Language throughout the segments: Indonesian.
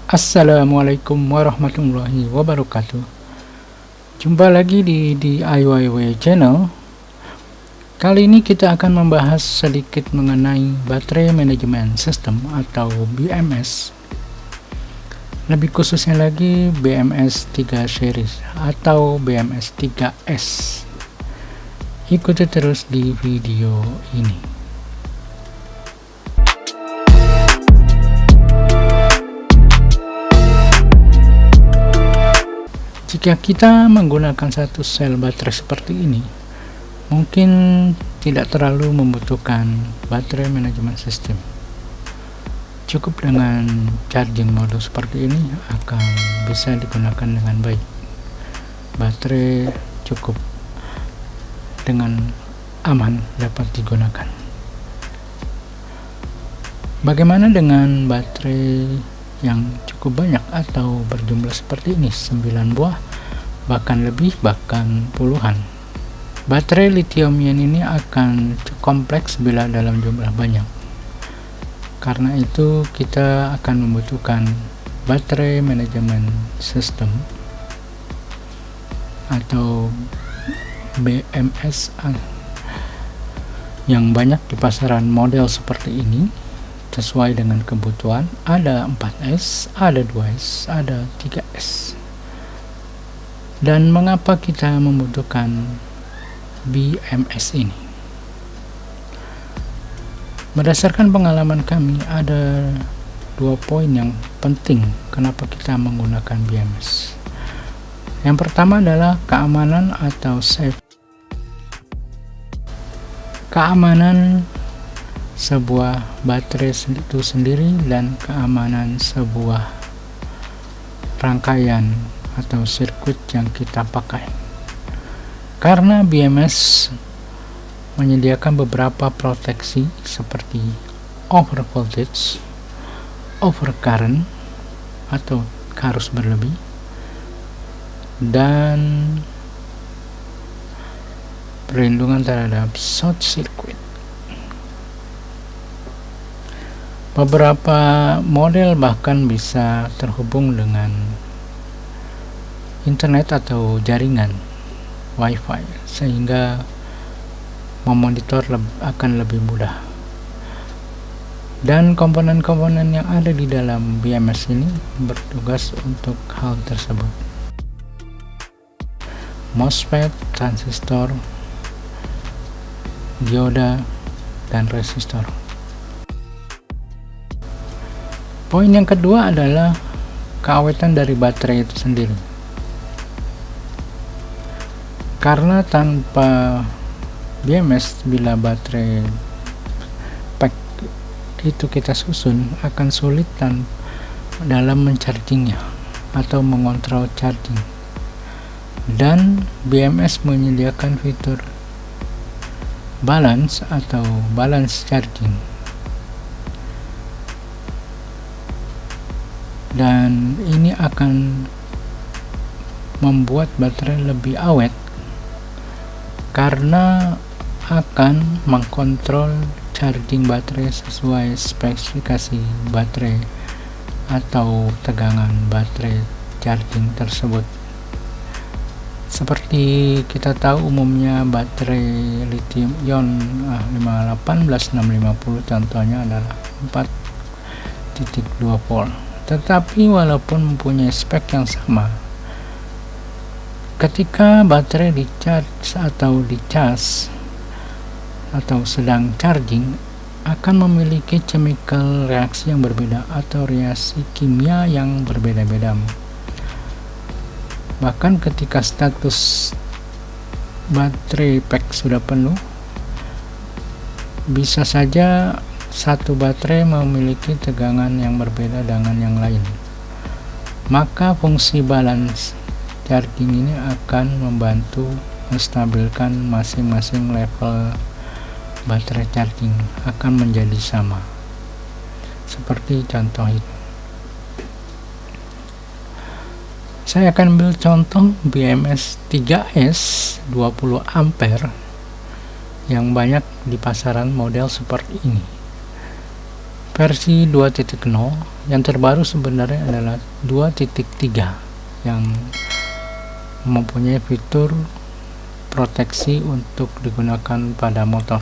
Assalamualaikum warahmatullahi wabarakatuh. Jumpa lagi di DIYW channel. Kali ini kita akan membahas sedikit mengenai baterai management system atau BMS. Lebih khususnya lagi BMS 3 series atau BMS 3S. Ikuti terus di video ini. Jika kita menggunakan satu sel baterai seperti ini, mungkin tidak terlalu membutuhkan baterai manajemen sistem. Cukup dengan charging mode seperti ini akan bisa digunakan dengan baik. Baterai cukup dengan aman dapat digunakan. Bagaimana dengan baterai yang cukup banyak atau berjumlah seperti ini, 9 buah bahkan lebih, bahkan puluhan? Baterai lithium ion ini akan cukup kompleks bila dalam jumlah banyak. Karena itu kita akan membutuhkan baterai manajemen sistem atau BMS yang banyak di pasaran model seperti ini sesuai dengan kebutuhan. Ada 4S, ada 2S, ada 3S. Dan mengapa kita membutuhkan BMS ini? Berdasarkan pengalaman kami, ada 2 poin yang penting kenapa kita menggunakan BMS. Yang pertama adalah keamanan atau safe. Keamanan sebuah baterai itu sendiri dan keamanan sebuah rangkaian atau sirkuit yang kita pakai. Karena BMS menyediakan beberapa proteksi seperti over voltage, over current atau arus berlebih, dan perlindungan terhadap short circuit. Beberapa model bahkan bisa terhubung dengan internet atau jaringan Wi-Fi sehingga memonitor akan lebih mudah. Dan komponen-komponen yang ada di dalam BMS ini bertugas untuk hal tersebut. MOSFET, transistor, dioda, dan resistor. Poin yang kedua adalah keawetan dari baterai itu sendiri. Karena tanpa BMS, bila baterai pack itu kita susun, akan sulit dalam menchargingnya atau mengontrol charging. Dan BMS menyediakan fitur balance atau balance charging. Dan ini akan membuat baterai lebih awet karena akan mengkontrol charging baterai sesuai spesifikasi baterai atau tegangan baterai charging tersebut. Seperti kita tahu umumnya baterai lithium ion 18650 contohnya adalah 4.2 volt. Tetapi walaupun mempunyai spek yang sama, ketika baterai dicas atau sedang charging, akan memiliki chemical reaksi yang berbeda atau reaksi kimia yang berbeda-beda. Bahkan ketika status baterai pack sudah penuh, bisa saja satu baterai memiliki tegangan yang berbeda dengan yang lain. Maka fungsi balance charging ini akan membantu menstabilkan masing-masing level baterai charging akan menjadi sama. Seperti contoh itu. Saya akan ambil contoh BMS 3S 20 ampere yang banyak di pasaran model seperti ini. versi 2.0. Yang terbaru sebenarnya adalah 2.3 yang mempunyai fitur proteksi untuk digunakan pada motor.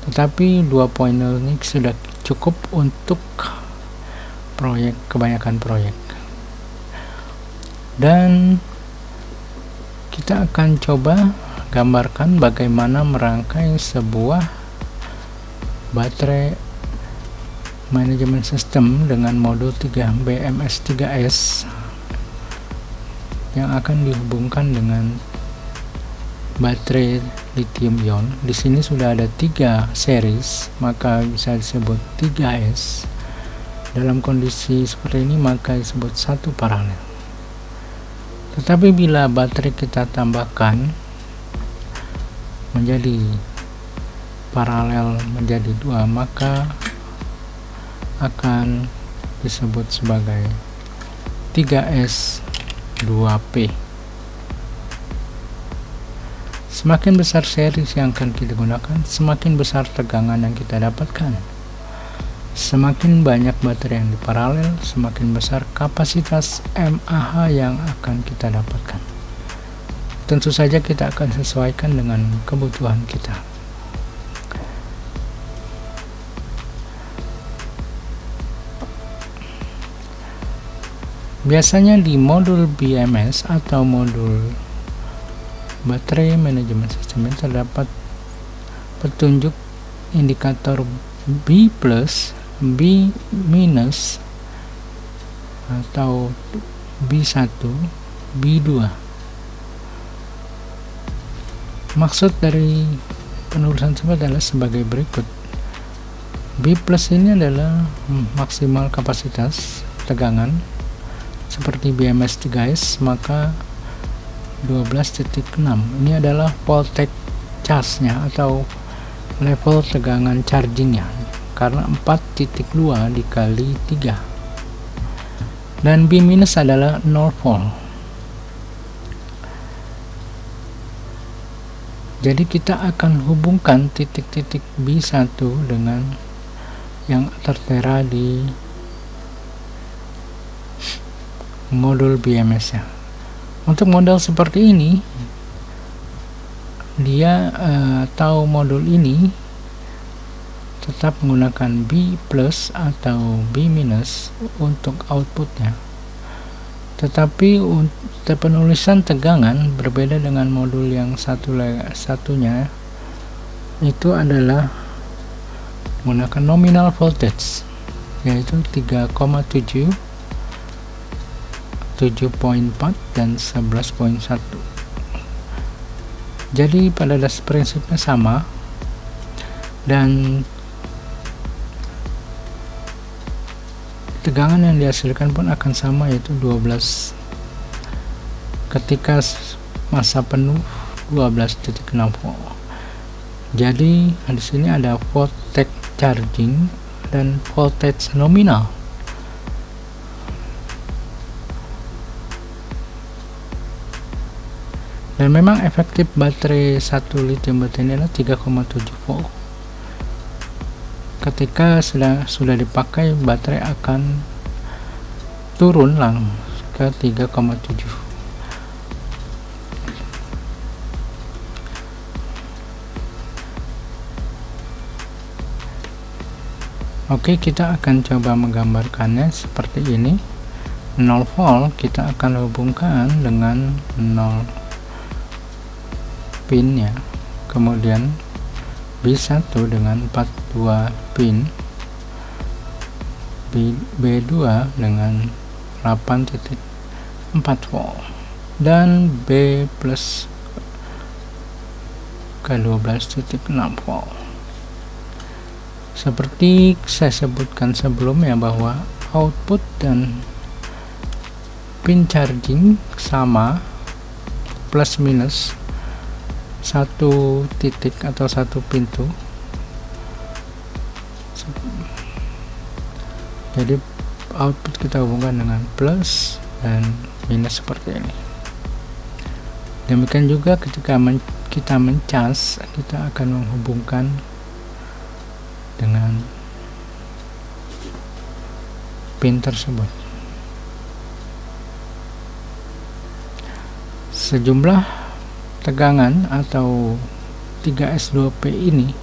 Tetapi 2.0 ini sudah cukup untuk kebanyakan proyek. Dan kita akan coba gambarkan bagaimana merangkai sebuah baterai manajemen sistem dengan modul 3 BMS3S yang akan dihubungkan dengan baterai lithium ion. Di sini sudah ada 3 series, maka bisa disebut 3S. Dalam kondisi seperti ini maka disebut satu paralel. Tetapi bila baterai kita tambahkan menjadi paralel menjadi 2, maka akan disebut sebagai 3S 2P. Semakin besar series yang akan kita gunakan, semakin besar tegangan yang kita dapatkan. Semakin banyak baterai yang diparalel, semakin besar kapasitas mAh yang akan kita dapatkan. Tentu saja kita akan sesuaikan dengan kebutuhan kita. Biasanya di modul BMS atau modul baterai manajemen sistem terdapat petunjuk indikator B+, B-, atau B1, B2. Maksud dari penulisan tersebut adalah sebagai berikut. B+ ini adalah maksimal kapasitas tegangan seperti BMS3S, maka 12.6 ini adalah voltage charge-nya atau level tegangan charging-nya, karena 4.2 dikali 3, dan B- adalah 0 volt. Jadi kita akan hubungkan titik-titik B1 dengan yang tertera di modul BMS-nya. Untuk model seperti ini, dia atau modul ini tetap menggunakan B+ atau B- untuk outputnya. Tetapi untuk penulisan tegangan berbeda dengan modul yang satunya, itu adalah menggunakan nominal voltage, yaitu 3,7, 7.4 dan 11.1. Jadi pada dasar prinsipnya sama, dan tegangan yang dihasilkan pun akan sama, yaitu 12 ketika masa penuh 12.6 volt. Jadi di sini ada voltage charging dan voltage nominal. Dan memang efektif baterai satu lithium baterai ini adalah 3,7 volt. Ketika sudah dipakai, baterai akan turun langsung ke 3,7. Oke, kita akan coba menggambarkannya seperti ini. 0 volt kita akan hubungkan dengan 0 pin ya, kemudian B1 dengan 42 pin, B2 dengan 8.4 volt, dan B+ ke 12.6 volt. Seperti saya sebutkan sebelumnya bahwa output dan pin charging sama, plus minus satu titik atau satu pintu. Jadi output kita hubungkan dengan plus dan minus seperti ini. Demikian juga ketika kita mencas, kita akan menghubungkan dengan pin tersebut. Sejumlah tegangan atau 3S2P ini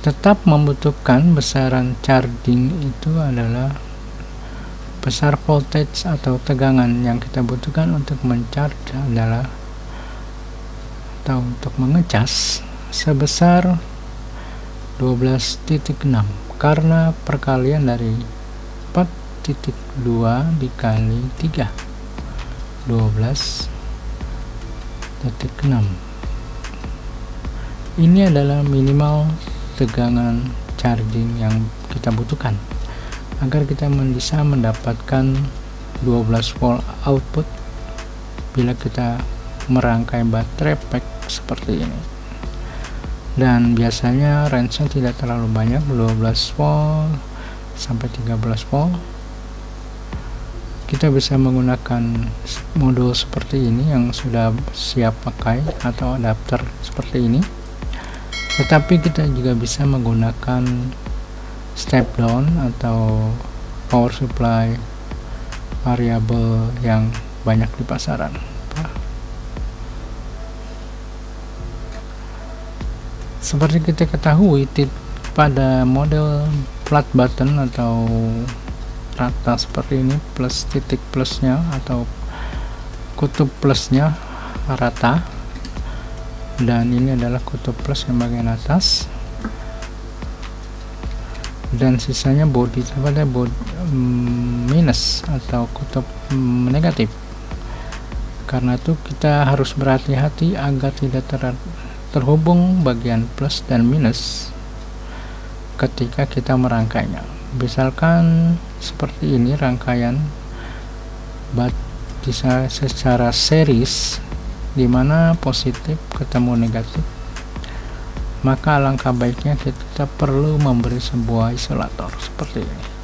tetap membutuhkan besaran charging, itu adalah besar voltage atau tegangan yang kita butuhkan untuk mencharge adalah atau untuk mengecas sebesar 12.6 karena perkalian dari 4.2 dikali 3, 12.6. Ini adalah minimal tegangan charging yang kita butuhkan agar kita bisa mendapatkan 12 volt output bila kita merangkai baterai pack seperti ini. Dan biasanya range-nya tidak terlalu banyak, 12 volt sampai 13 volt. Kita bisa menggunakan modul seperti ini yang sudah siap pakai atau adapter seperti ini. Tetapi kita juga bisa menggunakan step down atau power supply variabel yang banyak di pasaran. Seperti kita ketahui, pada model flat button atau rata seperti ini, plus titik plusnya atau kutub plusnya rata, dan ini adalah kutub plus yang bagian atas, dan sisanya body pada minus atau kutub negatif. Karena itu kita harus berhati-hati agar tidak terhubung bagian plus dan minus ketika kita merangkainya. Misalkan seperti ini rangkaian bisa secara series di mana positif ketemu negatif, maka alangkah baiknya kita perlu memberi sebuah isolator seperti ini.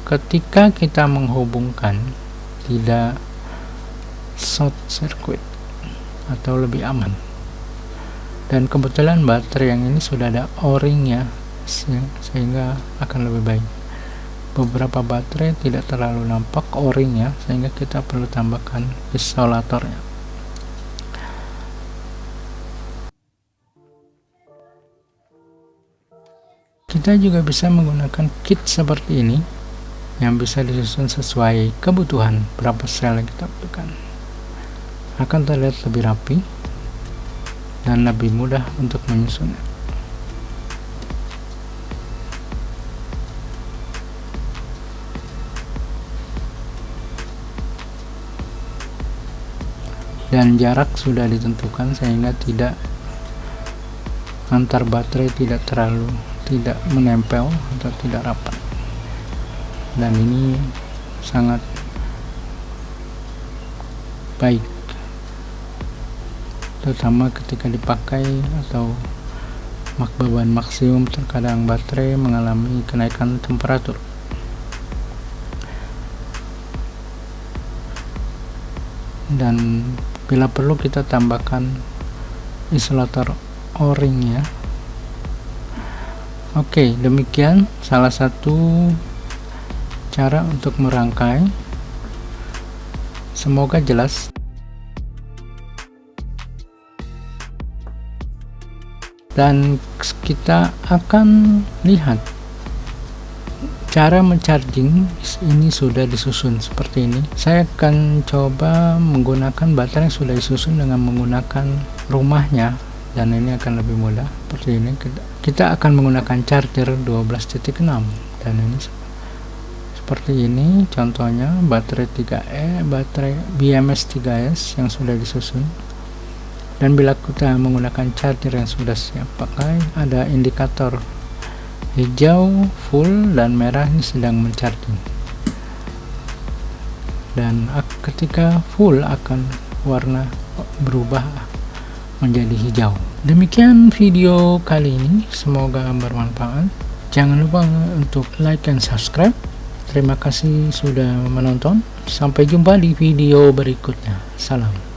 Ketika kita menghubungkan, tidak short circuit atau lebih aman. Dan kebetulan baterai yang ini sudah ada o-ringnya, sehingga akan lebih baik. Beberapa baterai tidak terlalu nampak o-ringnya, sehingga kita perlu tambahkan isolatornya. Kita juga bisa menggunakan kit seperti ini yang bisa disusun sesuai kebutuhan berapa sel yang kita butuhkan. Akan terlihat lebih rapi dan lebih mudah untuk menyusunnya. Dan jarak sudah ditentukan sehingga antar baterai tidak menempel atau tidak rapat. Dan ini sangat baik, terutama ketika dipakai atau beban maksimum. Terkadang baterai mengalami kenaikan temperatur. Dan bila perlu kita tambahkan isolator o-ring ya. Oke, demikian salah satu cara untuk merangkai. Semoga jelas. Dan kita akan lihat cara mencharging ini sudah disusun seperti ini. Saya akan coba menggunakan baterai yang sudah disusun dengan menggunakan rumahnya, dan ini akan lebih mudah. Seperti ini kita akan menggunakan charger 12.6, dan ini seperti ini contohnya baterai 3E, baterai BMS 3S yang sudah disusun. Dan bila kita menggunakan charger yang sudah siap pakai, ada indikator hijau full dan merah ini sedang mencharging. Dan ketika full akan warna berubah menjadi hijau. Demikian video kali ini, semoga bermanfaat. Jangan lupa untuk like dan subscribe. Terima kasih sudah menonton. Sampai jumpa di video berikutnya. Salam.